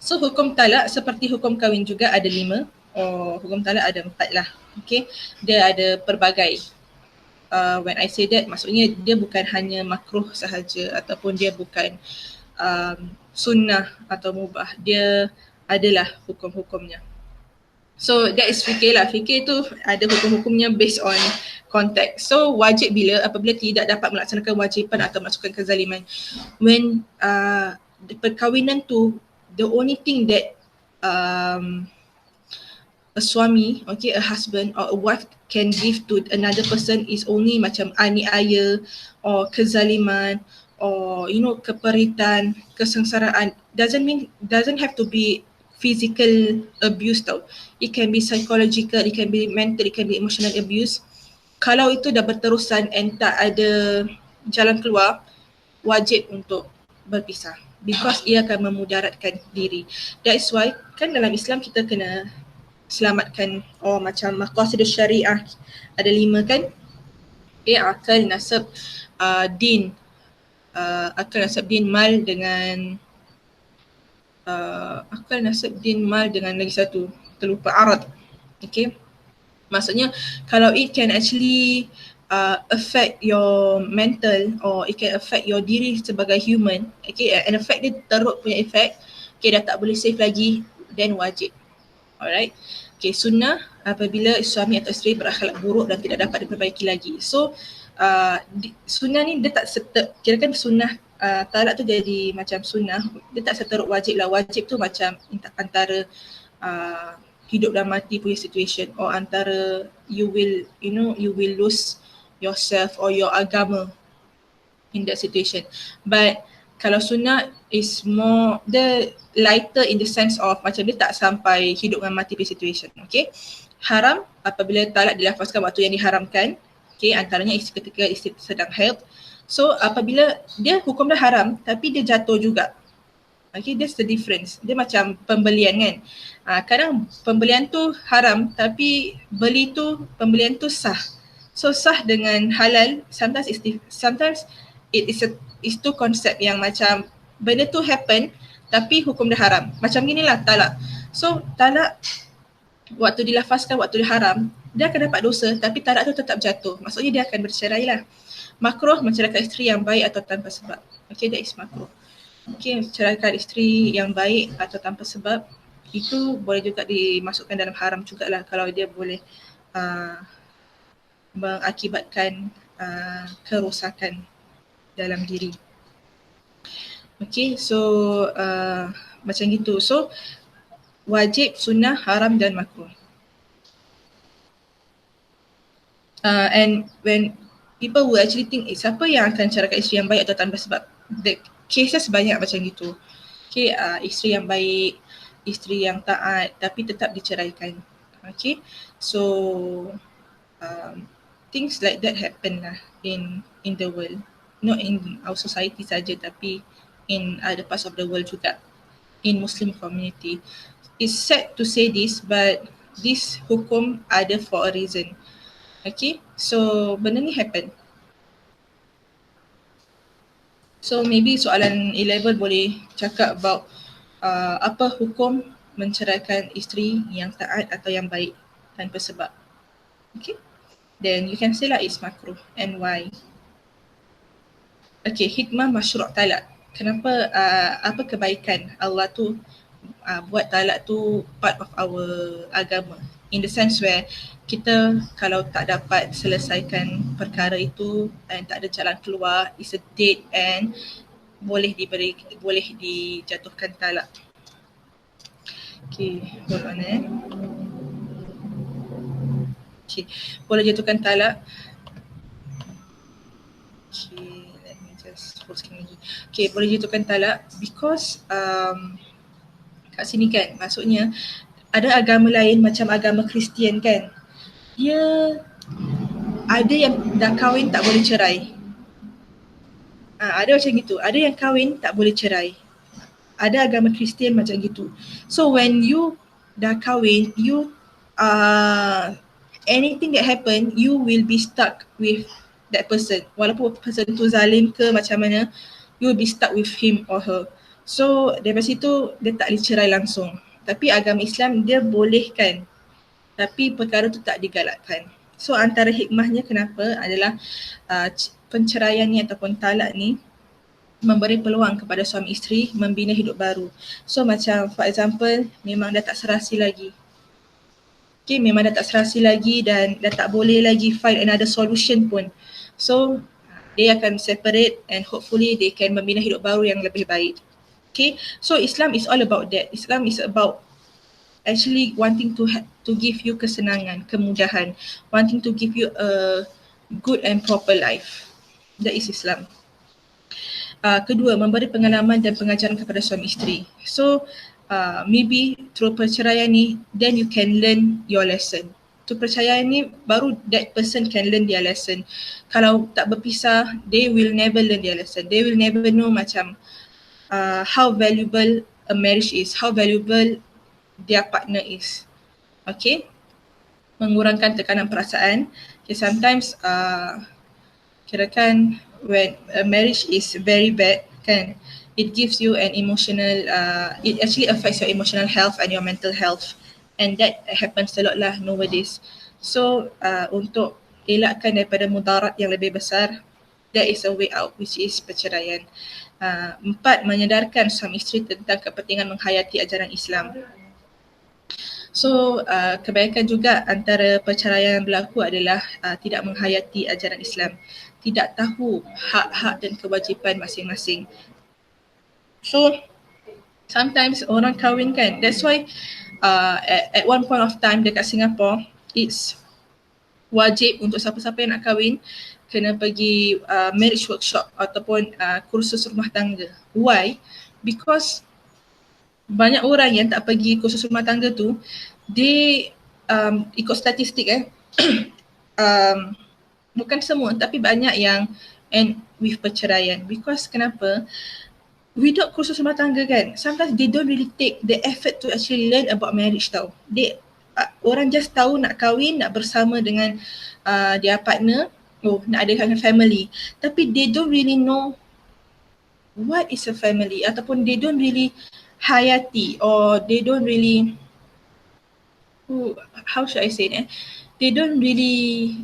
So hukum talak seperti hukum kahwin juga ada 5. Hukum talak ada 4 lah. Okay. Dia ada pelbagai. When I say that, maksudnya dia bukan hanya makruh sahaja ataupun dia bukan sunnah atau mubah. Dia adalah hukum-hukumnya. So that is fikir lah. Fikir tu ada hukum-hukumnya based on konteks. So wajib bila apabila tidak dapat melaksanakan wajipan atau melaksanakan kezaliman. When perkahwinan tu, the only thing that a suami, okay, a husband or a wife can give to another person is only macam aniaya or kezaliman or keperitan, kesengsaraan. Doesn't have to be physical abuse tau. It can be psychological, it can be mental, it can be emotional abuse. Kalau itu dah berterusan and tak ada jalan keluar, wajib untuk berpisah because ia akan memudaratkan diri. That's why kan dalam Islam kita kena selamatkan macam maqasidus syariah ada 5 kan. Akal, nasab, din. Akal, nasab, din, mal dengan akal, nasab, din, mal dengan lagi satu terlupa, arad. Okay. Maksudnya kalau it can actually affect your mental or it can affect your diri sebagai human, okay, and effect dia teruk punya effect, okay, dah tak boleh save lagi, then wajib. Alright. Okay, sunnah apabila suami atau isteri berakhlak buruk dan tidak dapat diperbaiki lagi. So sunnah ni dia tak kirakan sunnah talak tu jadi macam sunnah, dia tak seteruk wajib lah. Wajib tu macam antara hidup dan mati punya situation, or antara you will lose yourself or your agama in that situation. But kalau sunnah is more the lighter in the sense of macam dia tak sampai hidup dan mati punya situation. Okay. Haram apabila talak dilafazkan waktu yang diharamkan. Okay, antaranya ketika isteri sedang haid. So apabila dia hukum dah haram tapi dia jatuh juga. Okay, that's the difference. Dia macam pembelian kan. Kadang pembelian tu haram tapi pembelian tu sah. So sah dengan halal, sometimes it is two concept yang macam benda tu happen tapi hukum dia haram. Macam ginilah talak. So talak waktu dilafazkan waktu dia haram, dia akan dapat dosa tapi talak tu tetap jatuh. Maksudnya dia akan bercerai lah. Makruh menceraikan isteri yang baik atau tanpa sebab. Okay, that is makruh. Okay, menceraikan isteri yang baik atau tanpa sebab itu boleh juga dimasukkan dalam haram jugalah kalau dia boleh mengakibatkan kerosakan dalam diri. Okay, so macam gitu. So wajib, sunnah, haram dan makruh. And when people will actually think siapa yang akan ceraikan isteri yang baik atau tanpa sebab, the cases banyak macam gitu. Okay, isteri yang baik, isteri yang taat tapi tetap diceraikan. Okay, so things like that happen lah in the world, not in our society saja tapi in other parts of the world juga, in Muslim community. It's sad to say this but this hukum ada for a reason. Okay, so benda ni happen. So maybe soalan A-level boleh cakap about apa hukum menceraikan isteri yang taat atau yang baik tanpa sebab. Okay, then you can say lah it's makruh and why. Okay, hikmah masyru' talak. Kenapa, apa kebaikan Allah tu buat talak tu part of our agama, in the sense where kita kalau tak dapat selesaikan perkara itu dan tak ada jalan keluar, is a dead end, boleh dijatuhkan talak. Okay, hold on Okay, boleh jatuhkan talak. Okay, let me just hold sekali lagi. Okay, boleh jatuhkan talak because kat sini kan, maksudnya ada agama lain macam agama Kristian kan, dia ada yang dah kahwin tak boleh cerai. Ada macam gitu, ada yang kahwin tak boleh cerai. Ada agama Kristian macam gitu. So when you dah kahwin, you anything that happen, you will be stuck with that person. Walaupun person tu zalim ke macam mana, you will be stuck with him or her. So daripada situ dia tak dicerai langsung. Tapi agama Islam dia bolehkan, tapi perkara tu tak digalakkan. So antara hikmahnya kenapa adalah penceraian ni ataupun talak ni memberi peluang kepada suami isteri membina hidup baru. So macam for example, memang dah tak serasi lagi. Okay, memang dah tak serasi lagi dan dah tak boleh lagi find another solution pun. So they akan separate and hopefully they can membina hidup baru yang lebih baik. Okay, so Islam is all about that. Islam is about actually wanting to give you kesenangan, kemudahan, wanting to give you a good and proper life. That is Islam. Kedua, memberi pengalaman dan pengajaran kepada suami isteri. So maybe through perceraian ni, then you can learn your lesson. Through perceraian ni, baru that person can learn their lesson. Kalau tak berpisah, they will never learn their lesson. They will never know macam how valuable a marriage is, how valuable their partner is. Okay, mengurangkan tekanan perasaan. Okay, sometimes kirakan when a marriage is very bad kan, it gives you an emotional, it actually affects your emotional health and your mental health, and that happens a lot lah nowadays. So untuk elakkan daripada mudarat yang lebih besar, there is a way out, which is perceraian. Empat, menyedarkan suami isteri tentang kepentingan menghayati ajaran Islam. So kebaikan juga antara perceraian yang berlaku adalah tidak menghayati ajaran Islam, tidak tahu hak-hak dan kewajipan masing-masing. So sometimes orang kahwin kan, that's why at one point of time dekat Singapore, it's wajib untuk siapa-siapa yang nak kahwin kena pergi marriage workshop ataupun kursus rumah tangga. Why? Because banyak orang yang tak pergi kursus rumah tangga tu, dia ikut statistik bukan semua tapi banyak yang end with perceraian. Because kenapa? Without kursus rumah tangga kan, sometimes they don't really take the effort to actually learn about marriage tau. Orang just tahu nak kahwin, nak bersama dengan their partner, nak adakan family, tapi they don't really know what is a family, ataupun they don't really hayati, or they don't really, how should I say it, they don't really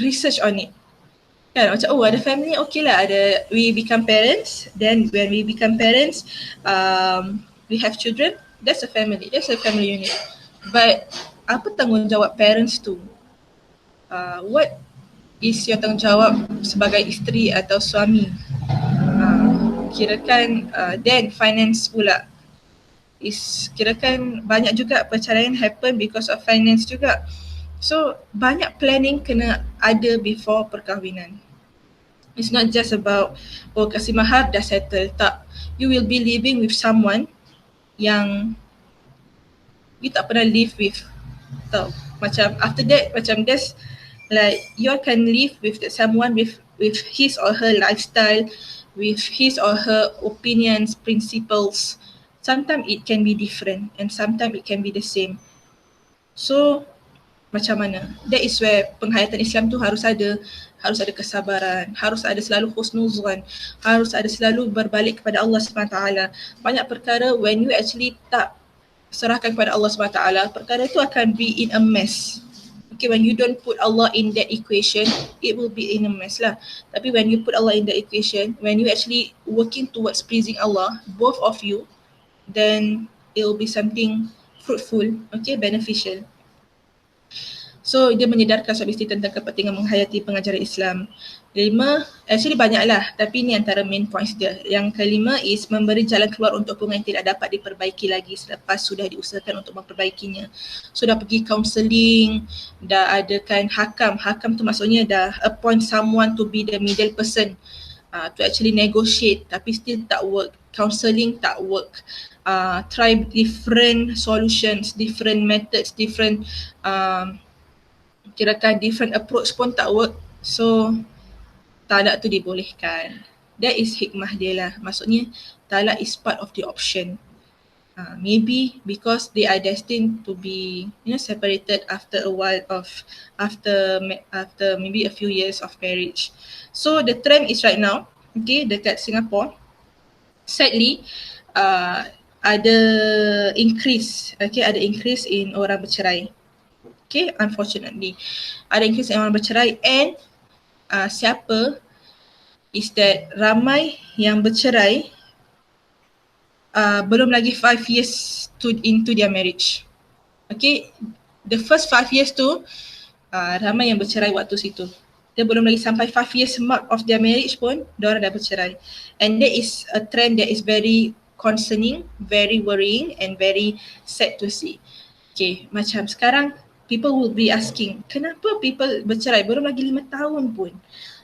research on it kan. Macam ada family, okay lah, we become parents, then when we become parents, we have children, that's a family unit. But apa tanggungjawab parents tu? What is your tanggungjawab sebagai isteri atau suami? Kirakan then finance pula, kirakan banyak juga perceraian happen because of finance juga. So banyak planning kena ada before perkahwinan. It's not just about kasih mahar dah settle, tak. You will be living with someone yang you tak pernah live with, tau. Macam after that, macam there's like you can live with someone with his or her lifestyle, with his or her opinions, principles. Sometimes it can be different and sometimes it can be the same. So macam mana? That is where penghayatan Islam tu harus ada kesabaran, harus ada selalu husnuzan, harus ada selalu berbalik kepada Allah SWT. Banyak perkara when you actually tak serahkan kepada Allah SWT, perkara tu akan be in a mess. Okay, when you don't put Allah in that equation, it will be in a mess lah. Tapi when you put Allah in that equation, when you actually working towards pleasing Allah, both of you, then it will be something fruitful, okay, beneficial. So dia menyedarkan suami isteri tentang kepentingan menghayati pengajaran Islam. 5, actually banyaklah, tapi ni antara main points dia. Yang kelima is memberi jalan keluar untuk hubungan yang tidak dapat diperbaiki lagi selepas sudah diusahakan untuk memperbaikinya. So dah pergi counselling, dah adakan hakam. Hakam tu maksudnya dah appoint someone to be the middle person to actually negotiate, tapi still tak work. Counselling tak work. Try different solutions, different methods, different kirakan different approach pun tak work. So talak tu dibolehkan. That is hikmah dia lah. Maksudnya talak is part of the option. Maybe because they are destined to be separated after a while of after maybe a few years of marriage. So the trend is right now, okay, dekat Singapore, sadly ada increase, okay, ada increase in orang bercerai. Okay, unfortunately ada increase in orang bercerai. And siapa is that ramai yang bercerai belum lagi 5 years into their marriage. Okay, the first 5 years tu ramai yang bercerai waktu situ. Dia belum lagi sampai 5 years mark of their marriage pun diorang dah bercerai. And that is a trend that is very concerning, very worrying and very sad to see. Okay, macam sekarang people will be asking, kenapa people bercerai belum lagi 5 tahun pun?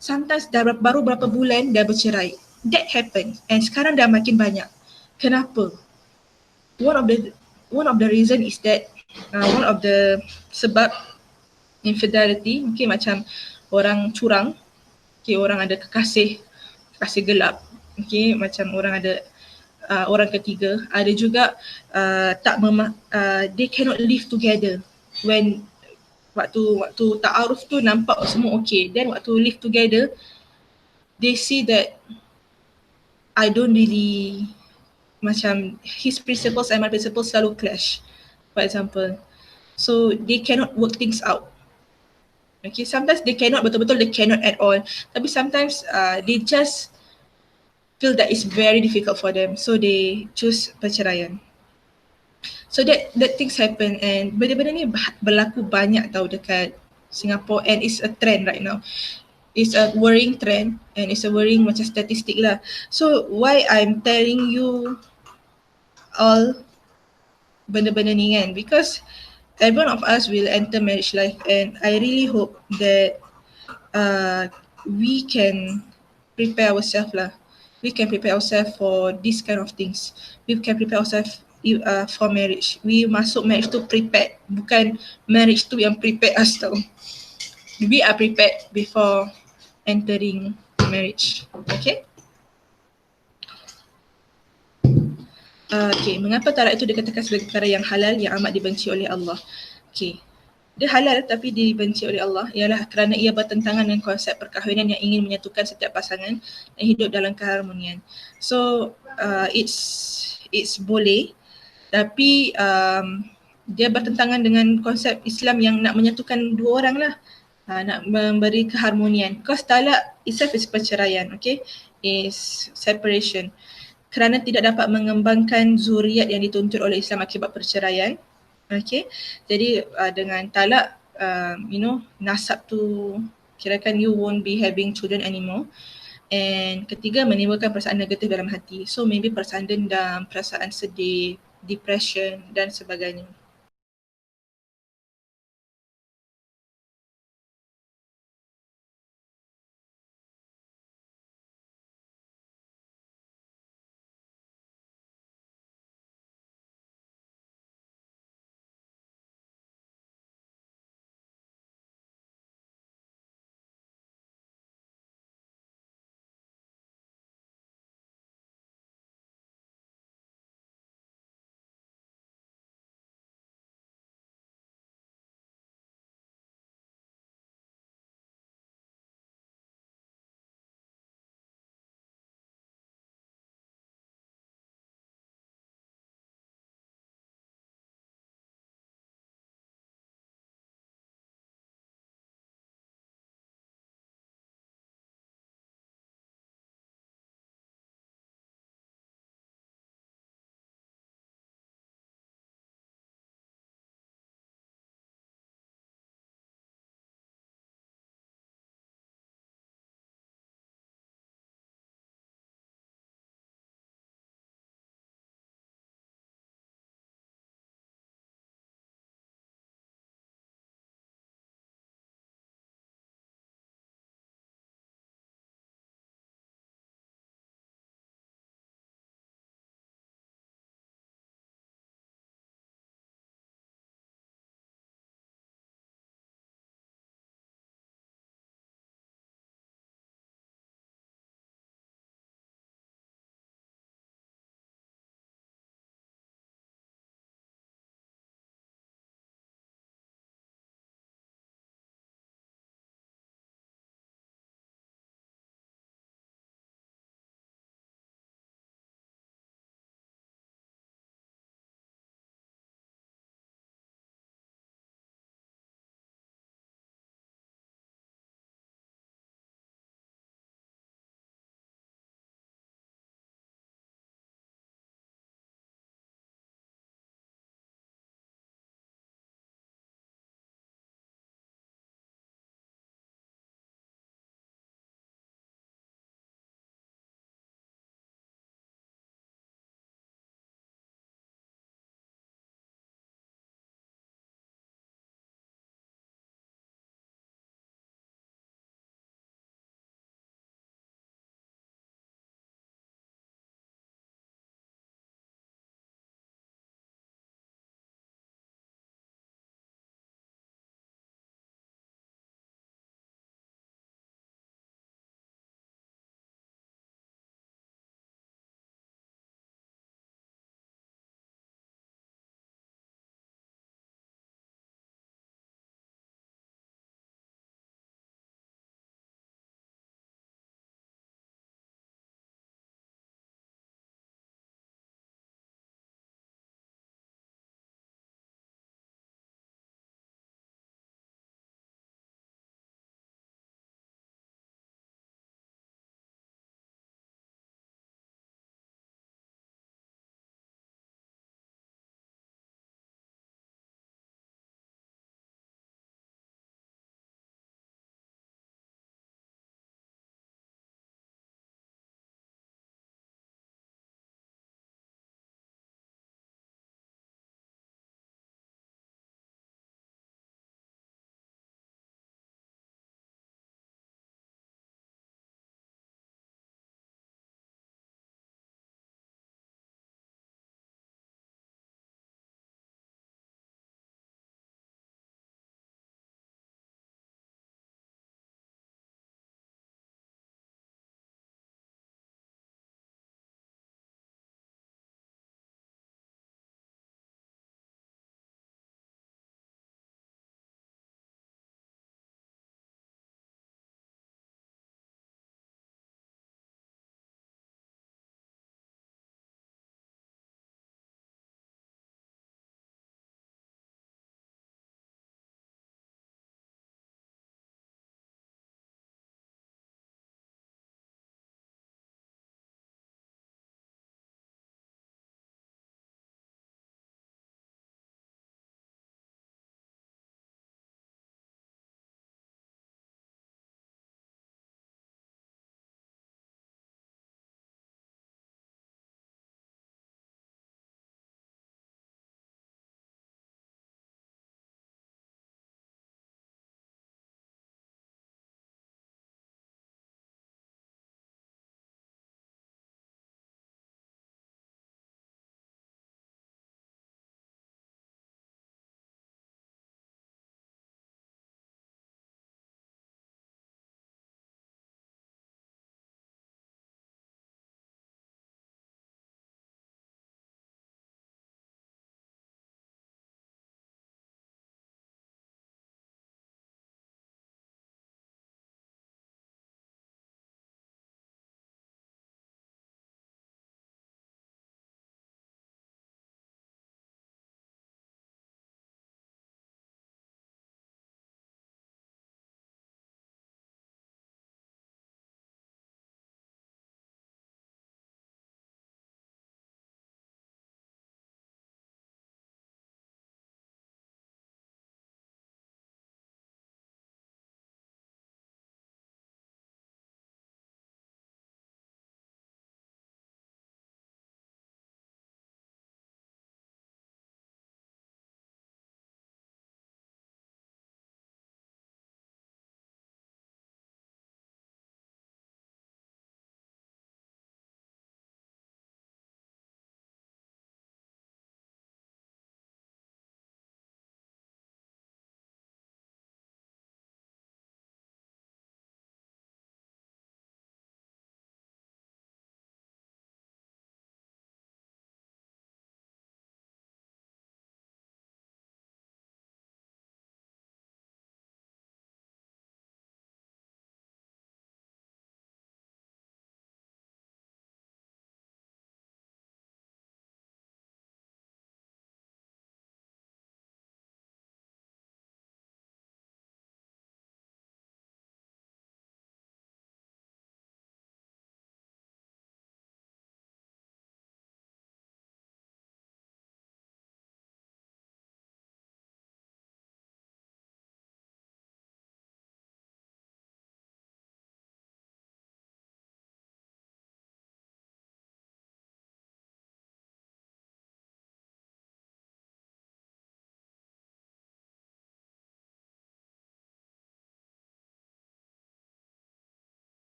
Sometimes baru berapa bulan dah bercerai. That happens and sekarang dah makin banyak. Kenapa? One of the reason is that one of the sebab infidelity, okay, macam orang curang, okay, orang ada kekasih gelap, okay, macam orang ada orang ketiga, ada juga they cannot live together. When waktu ta'aruf tu nampak semua okay, then waktu live together they see that I don't really, macam his principles and my principles selalu clash, for example. So they cannot work things out. Okay, sometimes they cannot, betul-betul they cannot at all. Tapi sometimes they just feel that it's very difficult for them, so they choose perceraian. So that things happen and benda-benda ni berlaku banyak tau dekat Singapore and it's a trend right now. It's a worrying trend and it's a worrying macam statistik lah. So why I'm telling you all benda-benda ni kan, because every one of us will enter marriage life and I really hope that we can prepare ourselves lah. We can prepare ourselves for this kind of things. We can prepare ourselves for marriage. We masuk marriage tu prepared, bukan marriage tu yang prepare us tau. We are prepared before entering marriage. Okay? Okay, mengapa talak itu dikatakan sebagai perkara yang halal yang amat dibenci oleh Allah? Okay, dia halal tapi dibenci oleh Allah ialah kerana ia bertentangan dengan konsep perkahwinan yang ingin menyatukan setiap pasangan dan hidup dalam keharmonian. So it's boleh tapi dia bertentangan dengan konsep Islam yang nak menyatukan dua orang lah, nak memberi keharmonian. Because talak itself is perceraian, okay, is separation. Kerana tidak dapat mengembangkan zuriat yang dituntut oleh Islam akibat perceraian. Okay, jadi dengan talak, nasab tu kirakan you won't be having children anymore. And ketiga, menimbulkan perasaan negatif dalam hati. So maybe perasaan dendam, perasaan sedih, depression dan sebagainya.